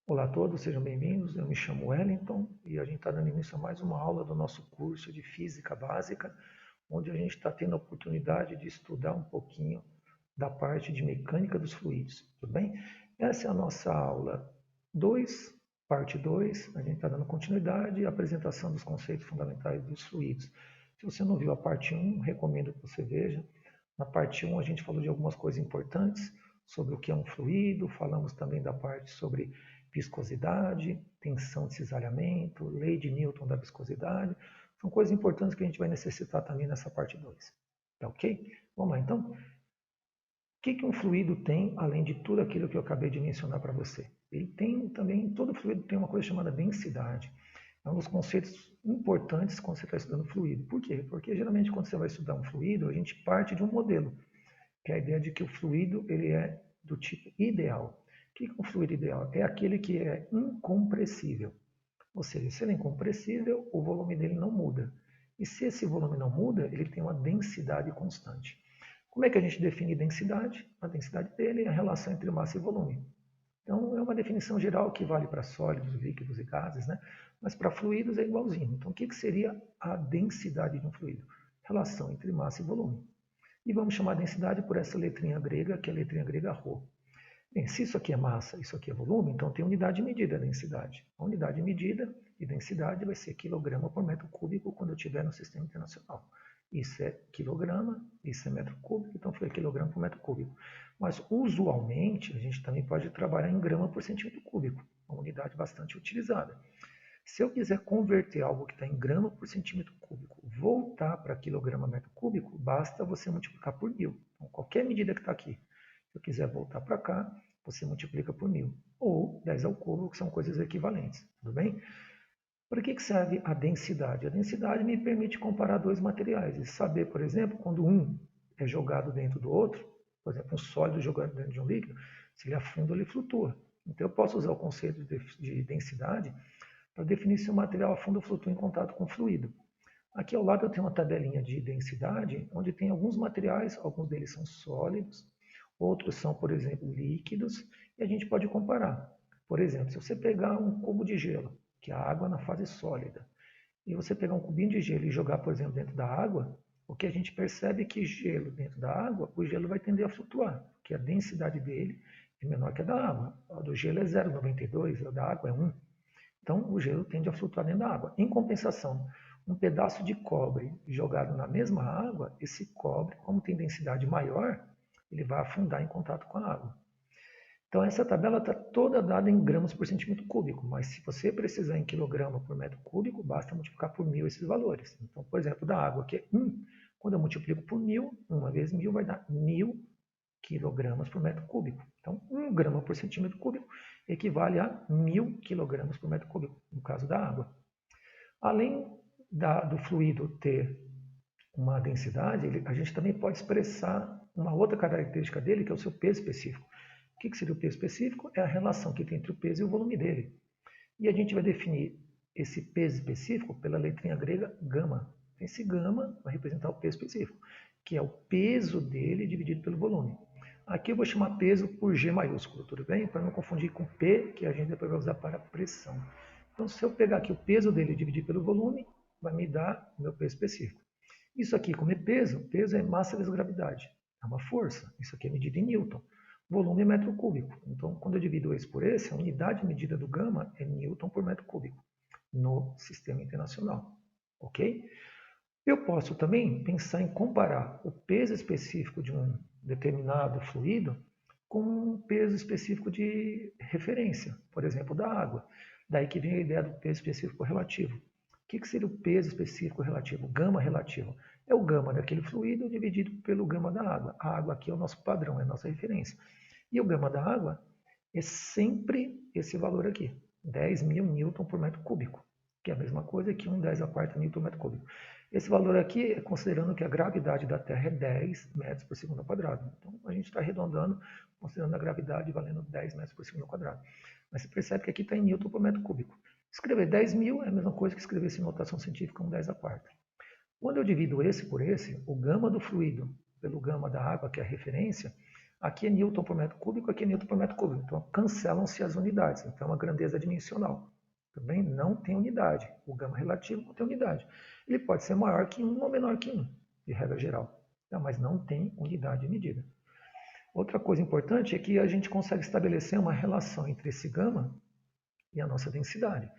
Olá a todos, sejam bem-vindos. Eu me chamo Wellington e a gente está dando início a mais uma aula do nosso curso de Física Básica, onde a gente está tendo a oportunidade de estudar um pouquinho da parte de mecânica dos fluidos, tudo bem? Essa é a nossa aula 2, parte 2. A gente está dando continuidade à apresentação dos conceitos fundamentais dos fluidos. Se você não viu a parte 1, recomendo que você veja. Na parte 1 a gente falou de algumas coisas importantes sobre o que é um fluido, falamos também da parte sobre viscosidade, tensão de cisalhamento, lei de Newton da viscosidade. São coisas importantes que a gente vai necessitar também nessa parte 2. Tá ok? Vamos lá então. O que um fluido tem, além de tudo aquilo que eu acabei de mencionar para você? Ele tem também, todo fluido tem uma coisa chamada densidade. É um dos conceitos importantes quando você está estudando fluido. Por quê? Porque geralmente quando você vai estudar um fluido, a gente parte de um modelo, que é a ideia de que o fluido ele é do tipo ideal. O que é um fluido ideal? É aquele que é incompressível. Ou seja, se ele é incompressível, o volume dele não muda. E se esse volume não muda, ele tem uma densidade constante. Como é que a gente define densidade? A densidade dele é a relação entre massa e volume. Então, é uma definição geral que vale para sólidos, líquidos e gases, né? Mas para fluidos é igualzinho. Então, o que seria a densidade de um fluido? Relação entre massa e volume. E vamos chamar a densidade por essa letrinha grega, que é a letrinha grega ρ. Bem, se isso aqui é massa, isso aqui é volume, então tem unidade de medida da densidade. A unidade de medida de densidade vai ser quilograma por metro cúbico quando eu estiver no sistema internacional. Isso é quilograma, isso é metro cúbico, então foi quilograma por metro cúbico. Mas usualmente a gente também pode trabalhar em grama por centímetro cúbico, uma unidade bastante utilizada. Se eu quiser converter algo que está em grama por centímetro cúbico, voltar para quilograma metro cúbico, basta você multiplicar por 1000. Então, qualquer medida que está aqui, se eu quiser voltar para cá, você multiplica por 1000. Ou 10 ao cubo, que são coisas equivalentes. Tudo bem? Para que serve a densidade? A densidade me permite comparar dois materiais e saber, por exemplo, quando um é jogado dentro do outro, por exemplo, um sólido jogado dentro de um líquido, se ele afunda ou ele flutua. Então, eu posso usar o conceito de densidade para definir se o material afunda ou flutua em contato com o fluido. Aqui ao lado eu tenho uma tabelinha de densidade, onde tem alguns materiais, alguns deles são sólidos, outros são, por exemplo, líquidos, e a gente pode comparar. Por exemplo, se você pegar um cubo de gelo, que é a água na fase sólida, e você pegar um cubinho de gelo e jogar, por exemplo, dentro da água, o que a gente percebe é que gelo dentro da água, o gelo vai tender a flutuar, porque a densidade dele é menor que a da água. A do gelo é 0,92, a da água é 1. Então, o gelo tende a flutuar dentro da água. Em compensação, um pedaço de cobre jogado na mesma água, esse cobre, como tem densidade maior, ele vai afundar em contato com a água. Então, essa tabela está toda dada em gramas por centímetro cúbico, mas se você precisar em quilograma por metro cúbico, basta multiplicar por 1000 esses valores. Então, por exemplo, da água, que é 1, quando eu multiplico por 1000, 1 vezes 1000 vai dar 1000 quilogramas por metro cúbico. Então, 1 grama por centímetro cúbico equivale a 1000 quilogramas por metro cúbico, no caso da água. Além do fluido ter uma densidade, a gente também pode expressar uma outra característica dele, que é o seu peso específico. O que seria o peso específico? É a relação que tem entre o peso e o volume dele. E a gente vai definir esse peso específico pela letrinha grega gama. Esse gama vai representar o peso específico, que é o peso dele dividido pelo volume. Aqui eu vou chamar peso por G maiúsculo, tudo bem? Para não confundir com P, que a gente depois vai usar para pressão. Então, se eu pegar aqui o peso dele dividido pelo volume, vai me dar o meu peso específico. Isso aqui, como é peso é massa vezes gravidade. É uma força. Isso aqui é medido em Newton. Volume é metro cúbico. Então, quando eu divido esse por esse, a unidade medida do gama é Newton por metro cúbico no sistema internacional. Ok? Eu posso também pensar em comparar o peso específico de um determinado fluido com um peso específico de referência, por exemplo, da água. Daí que vem a ideia do peso específico relativo. O que seria o peso específico relativo? Gama relativo. É o gama daquele fluido dividido pelo gama da água. A água aqui é o nosso padrão, é a nossa referência. E o gama da água é sempre esse valor aqui, 10.000 newton por metro cúbico, que é a mesma coisa que 1/10 a quarta newton por metro cúbico. Esse valor aqui é considerando que a gravidade da Terra é 10 metros por segundo ao quadrado. Então, a gente está arredondando, considerando a gravidade valendo 10 metros por segundo ao quadrado. Mas você percebe que aqui está em newton por metro cúbico. Escrever 10.000 é a mesma coisa que escrever em notação científica 1/10 a quarta. Quando eu divido esse por esse, o gama do fluido pelo gama da água, que é a referência, Aqui é Newton por metro cúbico, aqui é Newton por metro cúbico. Então, cancelam-se as unidades. Então, a grandeza dimensional também não tem unidade. O gama relativo não tem unidade. Ele pode ser maior que 1 ou menor que 1, de regra geral. Mas não tem unidade de medida. Outra coisa importante é que a gente consegue estabelecer uma relação entre esse gama e a nossa densidade.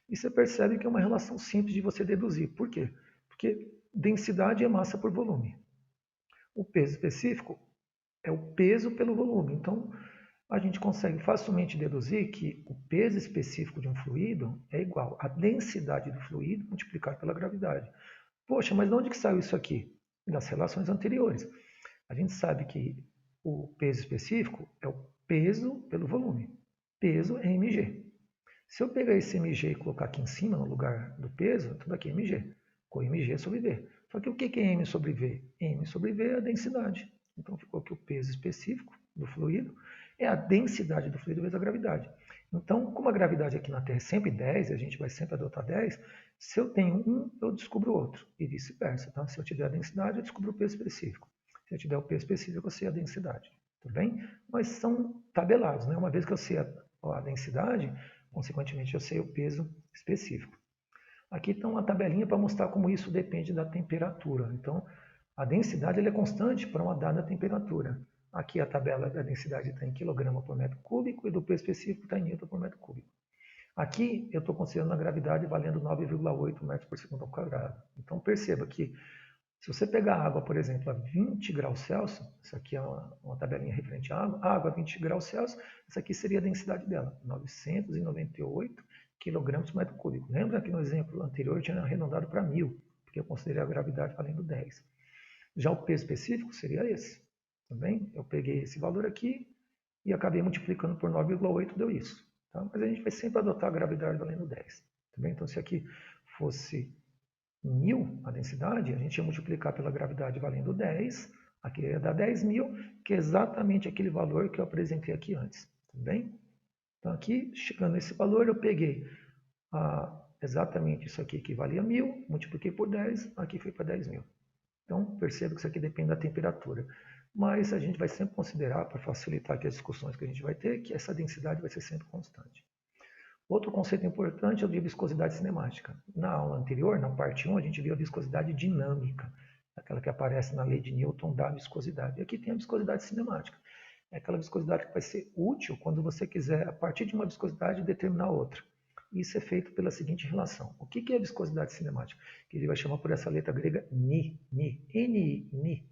E você percebe que é uma relação simples de você deduzir. Por quê? Porque densidade é massa por volume. O peso específico é o peso pelo volume. Então, a gente consegue facilmente deduzir que o peso específico de um fluido é igual à densidade do fluido multiplicado pela gravidade. Poxa, mas de onde que saiu isso aqui? Das relações anteriores. A gente sabe que o peso específico é o peso pelo volume. Peso é mg. Se eu pegar esse mg e colocar aqui em cima, no lugar do peso, tudo aqui é mg. Com mg sobre v. Só que o que é m sobre v? M sobre v é a densidade. Então ficou que o peso específico do fluido é a densidade do fluido vezes a gravidade. Então, como a gravidade aqui na Terra é sempre 10, e a gente vai sempre adotar 10, se eu tenho um, eu descubro outro, e vice-versa. Tá? Se eu tiver a densidade, eu descubro o peso específico. Se eu tiver o peso específico, eu sei a densidade. Tudo bem? Mas são tabelados. Né? Uma vez que eu sei a densidade, consequentemente eu sei o peso específico. Aqui está uma tabelinha para mostrar como isso depende da temperatura. Então, a densidade é constante para uma dada temperatura. Aqui a tabela da densidade está em quilograma por metro cúbico e do peso específico está em newton por metro cúbico. Aqui eu estou considerando a gravidade valendo 9,8 metros por segundo ao quadrado. Então perceba que se você pegar água, por exemplo, a 20 graus Celsius, isso aqui é uma tabelinha referente à água a 20 graus Celsius, essa aqui seria a densidade dela, 998 kg por metro cúbico. Lembra que no exemplo anterior eu tinha arredondado para 1000, porque eu considerei a gravidade valendo 10. Já o peso específico seria esse. Também eu peguei esse valor aqui e acabei multiplicando por 9,8, deu isso. Tá? Mas a gente vai sempre adotar a gravidade valendo 10. Também? Então, se aqui fosse 1000 a densidade, a gente ia multiplicar pela gravidade valendo 10, aqui ia dar 10.000, que é exatamente aquele valor que eu apresentei aqui antes. Tudo bem? Então, aqui, chegando nesse valor, eu peguei exatamente isso aqui que valia 1000, multipliquei por 10, aqui foi para 10.000. Então, perceba que isso aqui depende da temperatura. Mas a gente vai sempre considerar, para facilitar aqui as discussões que a gente vai ter, que essa densidade vai ser sempre constante. Outro conceito importante é o de viscosidade cinemática. Na aula anterior, na parte 1, a gente viu a viscosidade dinâmica, aquela que aparece na lei de Newton da viscosidade. E aqui tem a viscosidade cinemática. É aquela viscosidade que vai ser útil quando você quiser, a partir de uma viscosidade, determinar outra. Isso é feito pela seguinte relação. O que é a viscosidade cinemática? Que ele vai chamar por essa letra grega Ni, Ni, Ni.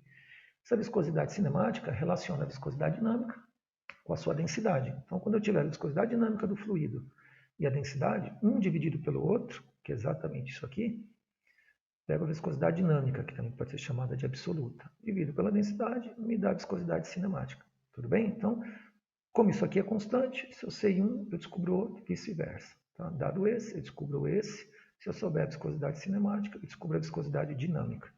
Essa viscosidade cinemática relaciona a viscosidade dinâmica com a sua densidade. Então, quando eu tiver a viscosidade dinâmica do fluido e a densidade, um dividido pelo outro, que é exatamente isso aqui, pego a viscosidade dinâmica, que também pode ser chamada de absoluta, divido pela densidade, me dá a viscosidade cinemática. Tudo bem? Então, como isso aqui é constante, se eu sei um, eu descubro outro, vice-versa. Tá? Dado esse, eu descubro esse. Se eu souber a viscosidade cinemática, eu descubro a viscosidade dinâmica.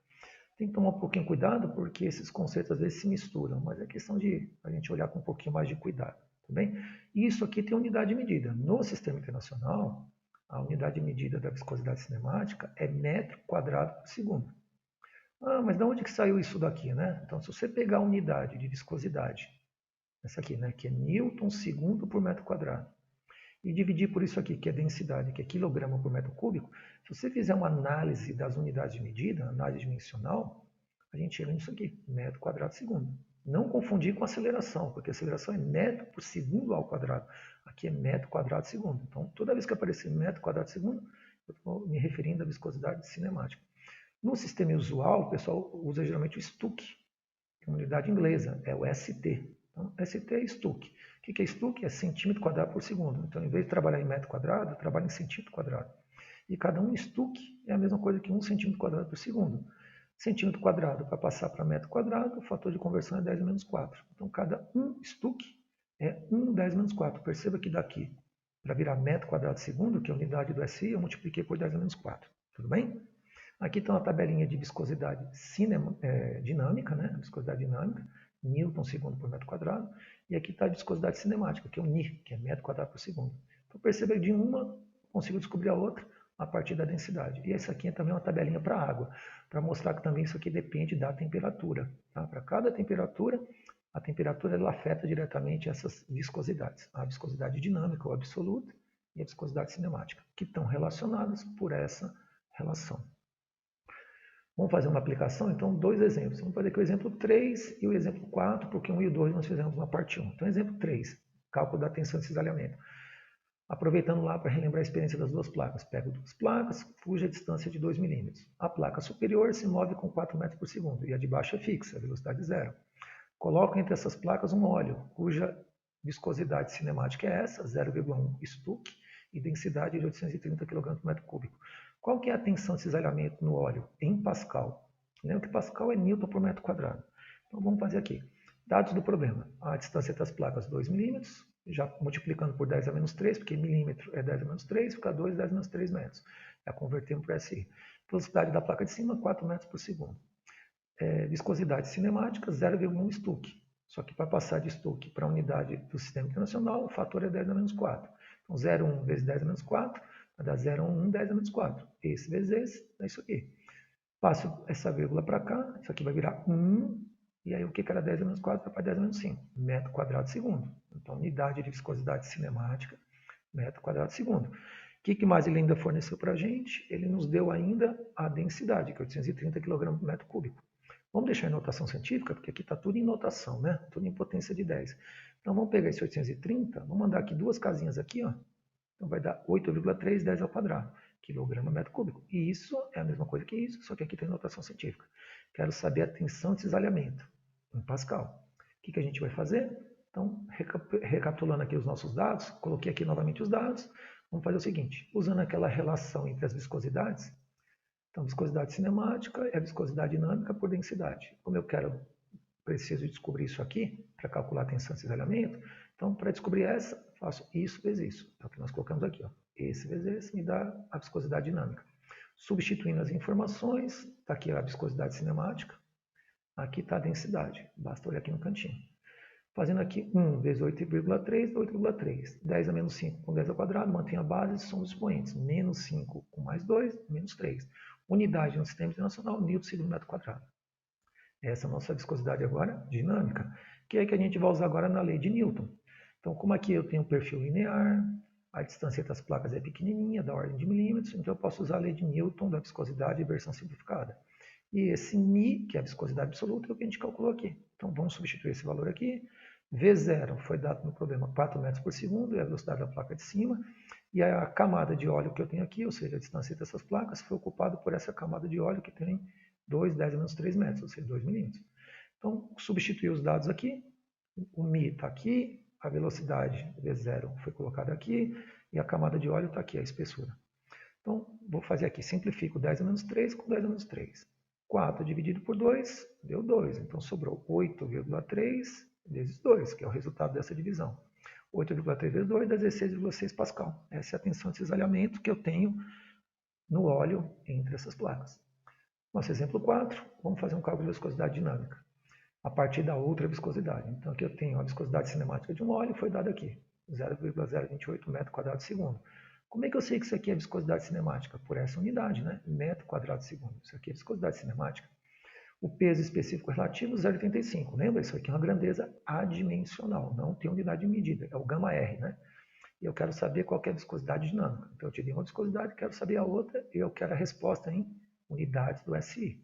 Tem que tomar um pouquinho cuidado, porque esses conceitos às vezes se misturam, mas é questão de a gente olhar com um pouquinho mais de cuidado. Tá bem? E isso aqui tem unidade de medida. No sistema internacional, a unidade de medida da viscosidade cinemática é metro quadrado por segundo. Ah, mas de onde que saiu isso daqui, né? Então, se você pegar a unidade de viscosidade, essa aqui, né, que é Newton segundo por metro quadrado, e dividir por isso aqui, que é densidade, que é quilograma por metro cúbico, se você fizer uma análise das unidades de medida, análise dimensional, a gente chega nisso aqui, metro quadrado segundo. Não confundir com aceleração, porque a aceleração é metro por segundo ao quadrado. Aqui é metro quadrado segundo. Então, toda vez que aparecer metro quadrado segundo, eu estou me referindo à viscosidade cinemática. No sistema usual, o pessoal usa geralmente o Stuck, que é uma unidade inglesa, é o ST. Então, ST é Stuck. O que é Stuck? É centímetro quadrado por segundo. Então, em vez de trabalhar em metro quadrado, eu trabalho em centímetro quadrado. E cada um Stuck é a mesma coisa que 1 centímetro quadrado por segundo. Centímetro quadrado, para passar para metro quadrado, o fator de conversão é 10 menos 4. Então, cada 1 Stuck é 1 10 menos 4. Perceba que daqui, para virar metro quadrado segundo, que é a unidade do SI, eu multipliquei por 10 menos 4. Tudo bem? Aqui está uma tabelinha de viscosidade dinâmica, né? Viscosidade dinâmica, Newton segundo por metro quadrado. E aqui está a viscosidade cinemática, que é o Ni, que é metro quadrado por segundo. Então perceba que de uma consigo descobrir a outra a partir da densidade. E essa aqui é também uma tabelinha para água, para mostrar que também isso aqui depende da temperatura. Tá? Para cada temperatura, A temperatura ela afeta diretamente essas viscosidades. A viscosidade dinâmica ou absoluta e a viscosidade cinemática, que estão relacionadas por essa relação. Vamos fazer uma aplicação? Então, dois exemplos. Vamos fazer aqui o exemplo 3 e o exemplo 4, porque 1 e o 2 nós fizemos na parte 1. Então, exemplo 3, cálculo da tensão de cisalhamento. Aproveitando lá para relembrar a experiência das duas placas. Pego duas placas, cuja distância é de 2 milímetros. A placa superior se move com 4 metros por segundo e a de baixo é fixa, a velocidade zero. Coloco entre essas placas um óleo, cuja viscosidade cinemática é essa, 0,1 Stuck, e densidade de 830 kg por metro cúbico. Qual que é a tensão de cisalhamento no óleo? Em Pascal. Lembra que Pascal é Newton por metro quadrado. Então vamos fazer aqui. Dados do problema. A distância entre as placas 2 milímetros, já multiplicando por 10 a menos 3, porque milímetro é 10 a menos 3, fica 2, 10 a menos 3 metros. Já convertemos para SI. Velocidade da placa de cima, 4 metros por segundo. Viscosidade cinemática, 0,1 Stuck. Só que para passar de Stuck para a unidade do sistema internacional, o fator é 10 a menos 4. Então, 0,1 vezes 10 a menos 4, vai dar 0,1, 10 a menos 4. Esse vezes esse, é isso aqui. Passo essa vírgula para cá, isso aqui vai virar 1, e aí o que era 10 a menos 4 vai para 10 a menos 5, metro quadrado segundo. Então, unidade de viscosidade cinemática, metro quadrado segundo. O que mais ele ainda forneceu para a gente? Ele nos deu ainda a densidade, que é 830 kg por metro cúbico. Vamos deixar em notação científica, porque aqui está tudo em notação, né? Tudo em potência de 10. Então, vamos pegar esse 830, vamos mandar aqui duas casinhas aqui, ó. Então, vai dar 8,3, 10 ao quadrado, quilograma metro cúbico. E isso é a mesma coisa que isso, só que aqui tem notação científica. Quero saber a tensão de cisalhamento em Pascal. O que a gente vai fazer? Então, recapitulando aqui os nossos dados, coloquei aqui novamente os dados. Vamos fazer o seguinte, usando aquela relação entre as viscosidades. Então, viscosidade cinemática é viscosidade dinâmica por densidade. Como eu preciso descobrir isso aqui, para calcular a tensão de cisalhamento, então, para descobrir essa, faço isso vezes isso. É o que nós colocamos aqui. Ó. Esse vezes esse me dá a viscosidade dinâmica. Substituindo as informações, está aqui a viscosidade cinemática, aqui está a densidade. Basta olhar aqui no cantinho. Fazendo aqui 1 vezes 8,3, 8,3. 10 a menos 5 com 10 ao quadrado, mantém a base, são os expoentes. Menos 5 com mais 2, menos 3. Unidade no sistema internacional, Newton segundo metro quadrado. Essa é a nossa viscosidade agora dinâmica, que é que a gente vai usar agora na lei de Newton. Então, como aqui eu tenho um perfil linear, a distância entre as placas é pequenininha, da ordem de milímetros, então eu posso usar a lei de Newton da viscosidade em versão simplificada. E esse μ, que é a viscosidade absoluta, é o que a gente calculou aqui. Então, vamos substituir esse valor aqui. V0 foi dado no problema 4 metros por segundo, é a velocidade da placa de cima. E a camada de óleo que eu tenho aqui, ou seja, a distância entre essas placas, foi ocupada por essa camada de óleo que tem 2, 10 a menos 3 metros, ou seja, 2 milímetros. Então, substituir os dados aqui. O μ está aqui, a velocidade V0 foi colocada aqui, e a camada de óleo está aqui, a espessura. Então, vou fazer aqui, simplifico 10 a menos 3 com 10 a menos 3. 4 dividido por 2, deu 2. Então, sobrou 8,3 vezes 2, que é o resultado dessa divisão. 8,3 vezes 2 dá 16,6 Pascal. Essa é a tensão de cisalhamento que eu tenho no óleo entre essas placas. Nosso exemplo 4, vamos fazer um cálculo de viscosidade dinâmica, a partir da outra viscosidade. Então, aqui eu tenho a viscosidade cinemática de um óleo, foi dada aqui, 0,028 metro quadrado segundo. Como é que eu sei que isso aqui é viscosidade cinemática? Por essa unidade, né? Metro quadrado segundo. Isso aqui é viscosidade cinemática. O peso específico relativo, 0,85. Lembra? Isso aqui é uma grandeza adimensional, não tem unidade de medida. É o gama R, né? E eu quero saber qual é a viscosidade dinâmica. Então, eu te dei uma viscosidade, quero saber a outra, e eu quero a resposta em unidades do SI.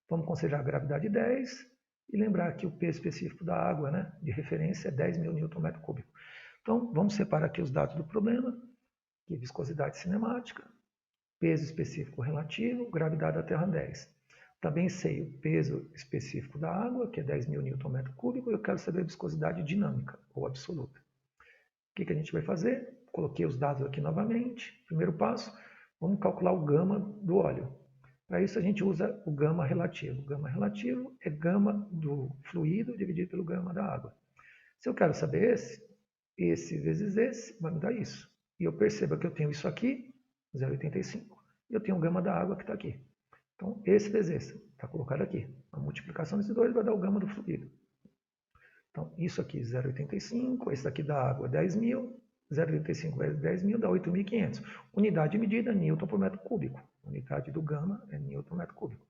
Vamos considerar a gravidade 10 e lembrar que o peso específico da água, né, de referência, é 10 mil Newton metro cúbico. Então, vamos separar aqui os dados do problema, que é viscosidade cinemática, peso específico relativo, gravidade da Terra 10. Também sei o peso específico da água, que é 10 mil Newton metro cúbico, e eu quero saber a viscosidade dinâmica, ou absoluta. O que a gente vai fazer? Coloquei os dados aqui novamente. Primeiro passo, vamos calcular o gama do óleo. Para isso a gente usa o gama relativo. O gama relativo é gama do fluido dividido pelo gama da água. Se eu quero saber esse vezes esse, vai me dar isso. E eu percebo que eu tenho isso aqui, 0,85, e eu tenho o gama da água que está aqui. Então, esse vezes esse, está colocado aqui. A multiplicação desses dois vai dar o gama do fluido. Então, isso aqui, 0,85, esse daqui da água, 10 mil, 0,85 vezes 10 mil dá 8.500. Unidade de medida, Newton por metro cúbico. Unidade do gama é Newton por metro cúbico.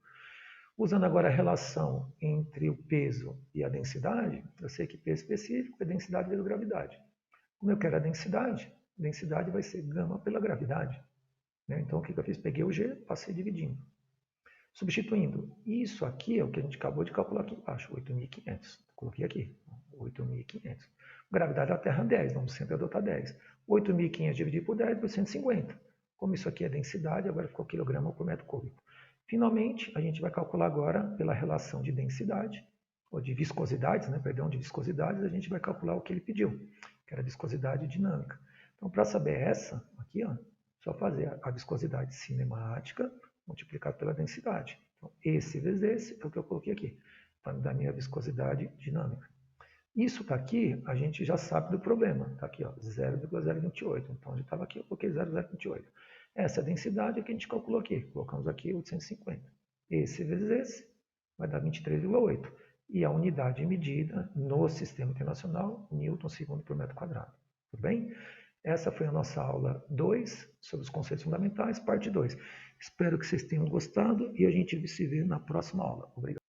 Usando agora a relação entre o peso e a densidade, eu sei que peso específico é densidade vezes gravidade. Como eu quero a densidade vai ser gama pela gravidade. Né? Então, o que eu fiz? Peguei o G, passei dividindo. Substituindo, isso aqui é o que a gente acabou de calcular aqui embaixo, 8.500. Coloquei aqui, 8.500. Gravidade da Terra, 10, vamos sempre adotar 10. 8.500 dividido por 10 por 150. Como isso aqui é densidade, agora ficou quilograma por metro cúbico. Finalmente, a gente vai calcular agora pela relação de densidade, ou de viscosidades, né? Perdão, de viscosidades, a gente vai calcular o que ele pediu, que era a viscosidade dinâmica. Então, para saber essa, aqui, ó, só fazer a viscosidade cinemática multiplicado pela densidade. Então, esse vezes esse é o que eu coloquei aqui, para me dar minha viscosidade dinâmica. Isso está aqui, a gente já sabe do problema. Está aqui, 0,028. Então, a gente estava aqui, eu coloquei 0,028. Essa é a densidade que a gente calculou aqui. Colocamos aqui 850. Esse vezes esse vai dar 23,8. E a unidade medida no Sistema Internacional, Newton segundo por metro quadrado. Tudo bem? Essa foi a nossa aula 2, sobre os conceitos fundamentais, parte 2. Espero que vocês tenham gostado e a gente se vê na próxima aula. Obrigado.